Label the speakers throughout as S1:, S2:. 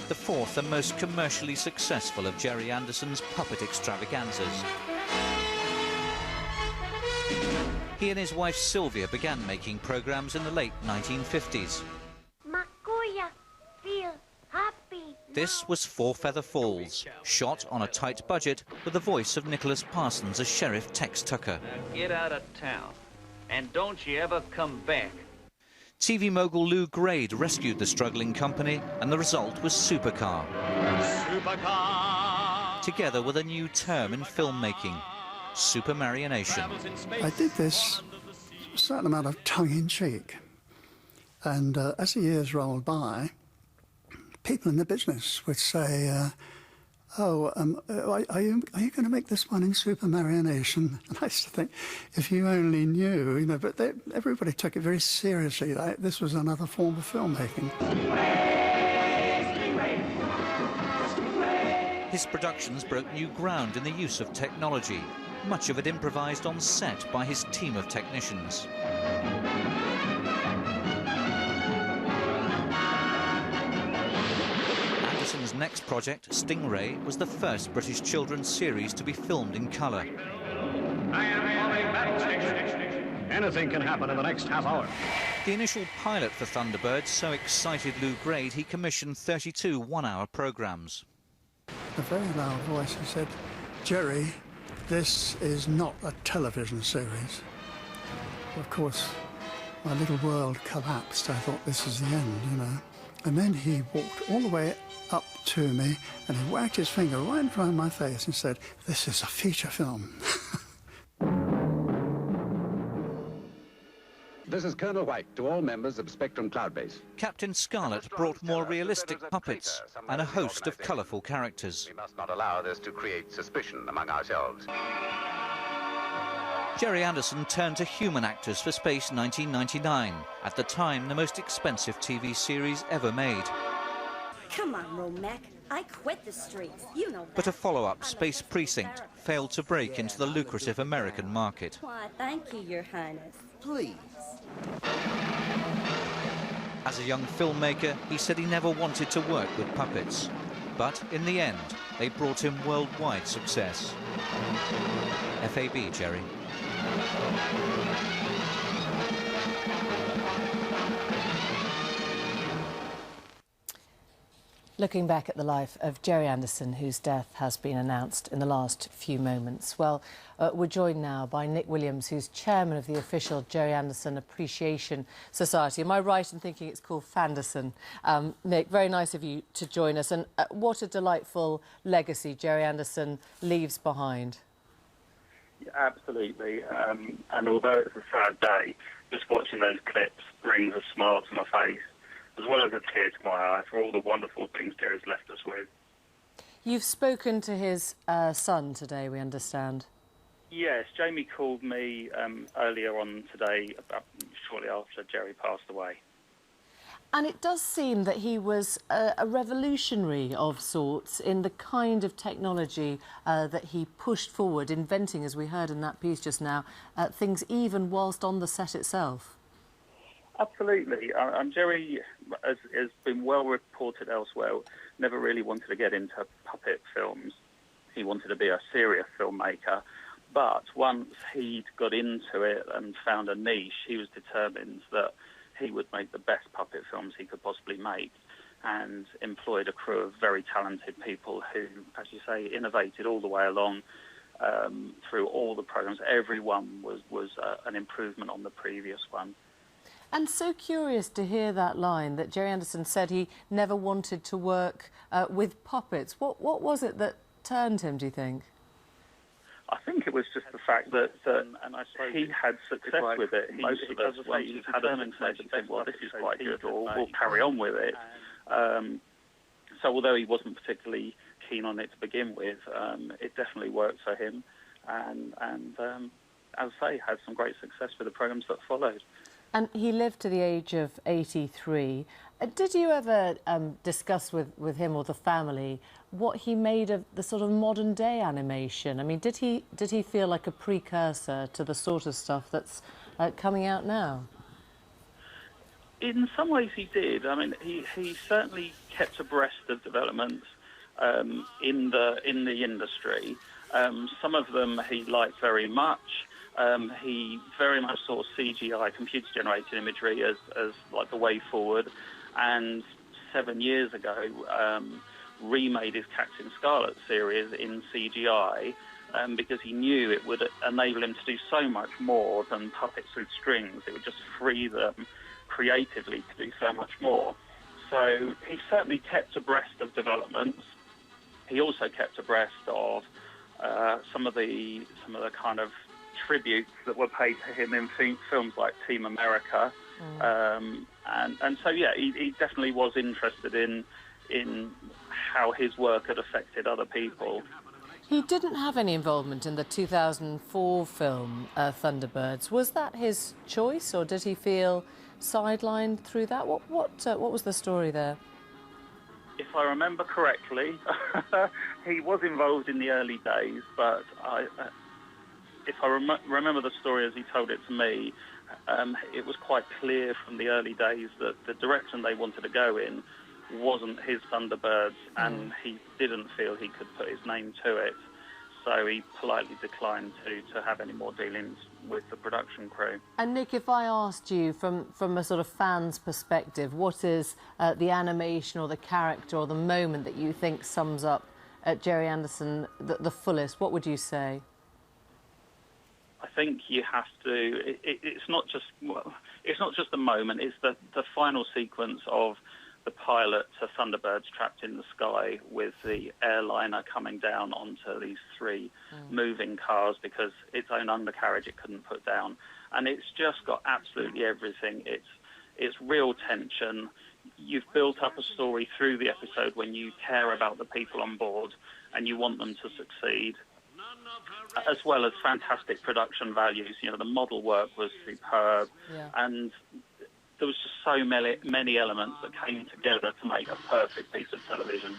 S1: the fourth and most commercially successful of Gerry Anderson's puppet extravaganzas. He and his wife Sylvia began making programmes in the late 1950s. This was Four Feather Falls, shot on a tight budget with the voice of Nicholas Parsons as Sheriff Tex Tucker.
S2: Now get out of town, and don't you ever come back.
S1: TV mogul Lou Grade rescued the struggling company, and the result was Supercar. Supercar! Together with a new term in filmmaking, supermarionation.
S3: I did this a certain amount of tongue-in-cheek, and as the years rolled by, people in the business would say, are you going to make this one in supermarionation? And I used to think, if you only knew, you know, but everybody took it very seriously. This was another form of filmmaking.
S1: His productions broke new ground in the use of technology, much of it improvised on set by his team of technicians. Anderson's next project, Stingray, was the first British children's series to be filmed in colour.
S4: Anything can happen in the next half hour.
S1: The initial pilot for Thunderbird so excited Lou Grade he commissioned 32 one-hour programmes.
S3: A very loud voice, he said, "Gerry, this is not a television series." Of course, my little world collapsed. I thought, this is the end, you know. And then he walked all the way up to me and he whacked his finger right in front of my face and said, "This is a feature film."
S4: This is Colonel White to all members of Spectrum Cloud Base.
S1: Captain Scarlet brought more realistic puppets and a host of colourful characters.
S4: We must not allow this to create suspicion among ourselves.
S1: Gerry Anderson turned to human actors for Space 1999, at the time the most expensive TV series ever made.
S5: Come on, Romac. I quit the streets. You know that.
S1: But a follow-up, Space Precinct, failed to break into the lucrative American market.
S5: Why, thank you, Your Highness. Please.
S1: As a young filmmaker, he said he never wanted to work with puppets. But in the end, they brought him worldwide success. F.A.B, Gerry.
S6: Looking back at the life of Gerry Anderson, whose death has been announced in the last few moments. Well, we're joined now by Nick Williams, who's chairman of the official Gerry Anderson Appreciation Society. Am I right in thinking it's called Fanderson? Nick, very nice of you to join us. And what a delightful legacy Gerry Anderson leaves behind.
S7: Yeah, absolutely. And although it's a sad day, just watching those clips brings a smile to my face, as well as a tear to my eye for all the wonderful things Gerry's left us with.
S6: You've spoken to his son today, we understand.
S7: Yes, Jamie called me earlier on today, shortly after Gerry passed away.
S6: And it does seem that he was a revolutionary of sorts in the kind of technology that he pushed forward, inventing, as we heard in that piece just now, things even whilst on the set itself.
S7: Absolutely. Gerry, as has been well reported elsewhere, never really wanted to get into puppet films. He wanted to be a serious filmmaker. But once he'd got into it and found a niche, he was determined that he would make the best puppet films he could possibly make, and employed a crew of very talented people who, as you say, innovated all the way along through all the programs. Every one was an improvement on the previous one.
S6: And so curious to hear that line that Gerry Anderson said he never wanted to work with puppets. What was it that turned him, do you think?
S7: I think it was just the fact that and I he had success with it. Most of us, once you've had a success, you think, well, this is quite good, or we'll carry on with it. So although he wasn't particularly keen on it to begin with, it definitely worked for him. And as I say, had some great success with the programmes that followed.
S6: And he lived to the age of 83. Did you ever discuss with him or the family what he made of the sort of modern-day animation? I mean, did he feel like a precursor to the sort of stuff that's coming out now?
S7: In some ways he did. I mean, he certainly kept abreast of developments in the industry. Some of them he liked very much. He very much saw CGI, computer-generated imagery, as like the way forward. And 7 years ago, remade his Captain Scarlet series in CGI because he knew it would enable him to do so much more than puppets with strings. It would just free them creatively to do so much more. So he certainly kept abreast of developments. He also kept abreast of some of the kind of tributes that were paid to him in films like Team America. And so, yeah, he definitely was interested in how his work had affected other people.
S6: He didn't have any involvement in the 2004 film Thunderbirds. Was that his choice, or did he feel sidelined through that? What was the story there?
S7: If I remember correctly, he was involved in the early days, but if I remember the story as he told it to me, it was quite clear from the early days that the direction they wanted to go in wasn't his Thunderbirds, and he didn't feel he could put his name to it, so he politely declined to have any more dealings with the production crew.
S6: And Nick, if I asked you from a sort of fan's perspective, what is the animation or the character or the moment that you think sums up Gerry Anderson the fullest, what would you say?
S7: I think you have to. It's not just the moment. It's the final sequence of the pilot to Thunderbirds trapped in the sky with the airliner coming down onto these three moving cars because its own undercarriage it couldn't put down, and it's just got absolutely everything. It's real tension. You've built up a story through the episode when you care about the people on board and you want them to succeed, as well as fantastic production values. You know, the model work was superb, and there was just so many elements that came together to make a perfect piece of television.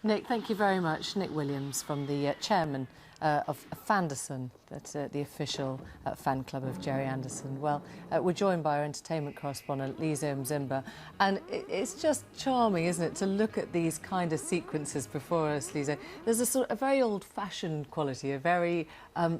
S6: Nick, thank you very much. Nick Williams, from the chairman of Fanderson, that's the official fan club of Gerry Anderson. Well, we're joined by our entertainment correspondent, Lizo Mzimba, and it's just charming, isn't it, to look at these kind of sequences before us, Lizo. There's a very old-fashioned quality, a very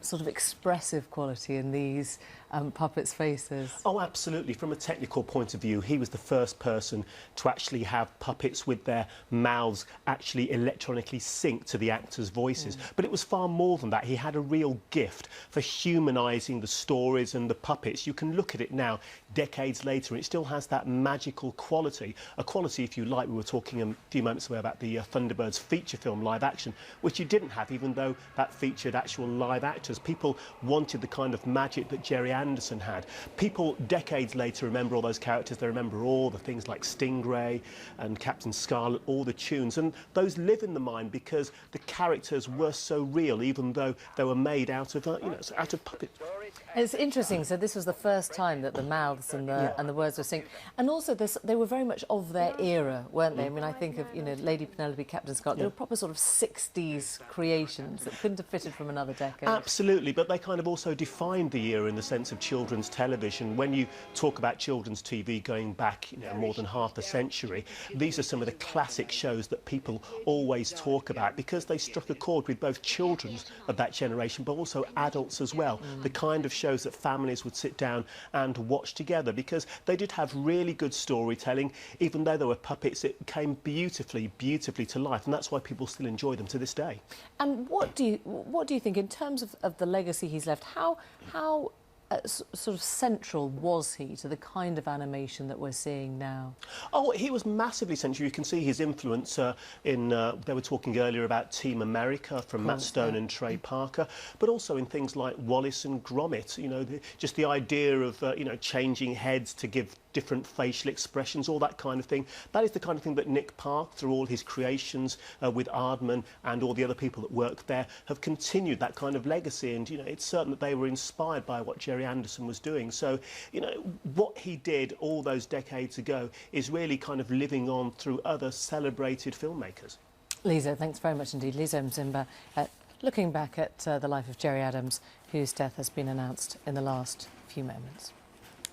S6: sort of expressive quality in these puppets' faces.
S8: Oh, absolutely. From a technical point of view, he was the first person to actually have puppets with their mouths actually electronically synced to the actors' voices. But it was far more than that. He had a real gift for humanising the stories and the puppets. You can look at it now, decades later, and it still has that magical quality. A quality, if you like, we were talking a few moments ago about the Thunderbirds feature film live action, which you didn't have, even though that featured actual live actors. People wanted the kind of magic that Gerry Anderson had. People decades later remember all those characters. They remember all the things like Stingray and Captain Scarlet, all the tunes, and those live in the mind because the characters were so real, even though they were made out of out of puppets.
S6: It's interesting. So this was the first time that the mouths and the words were synced, and also they were very much of their era, weren't they? I mean, I think of Lady Penelope, Captain Scott. They were proper sort of 60s creations that couldn't have fitted from another decade.
S8: Absolutely, but they kind of also defined the era in the sense of children's television. When you talk about children's TV going back more than half a century, these are some of the classic shows that people always talk about because they struck a chord with both children of that generation but also adults as well. The kind of shows that families would sit down and watch together because they did have really good storytelling. Even though they were puppets, it came beautifully to life, and that's why people still enjoy them to this day.
S6: And what do you think in terms of the legacy he's left? How sort of central was he to the kind of animation that we're seeing now?
S8: Oh, he was massively central. You can see his influence in, they were talking earlier about Team America from Matt Stone and Trey Parker, but also in things like Wallace and Gromit, just the idea of, changing heads to give different facial expressions, all that kind of thing. That is the kind of thing that Nick Park, through all his creations with Aardman and all the other people that worked there, have continued that kind of legacy. And, it's certain that they were inspired by what Gerry Anderson was doing. So, what he did all those decades ago is really kind of living on through other celebrated filmmakers.
S6: Lizo, thanks very much indeed. Lizo Mzimba, looking back at the life of Gerry Adams, whose death has been announced in the last few moments.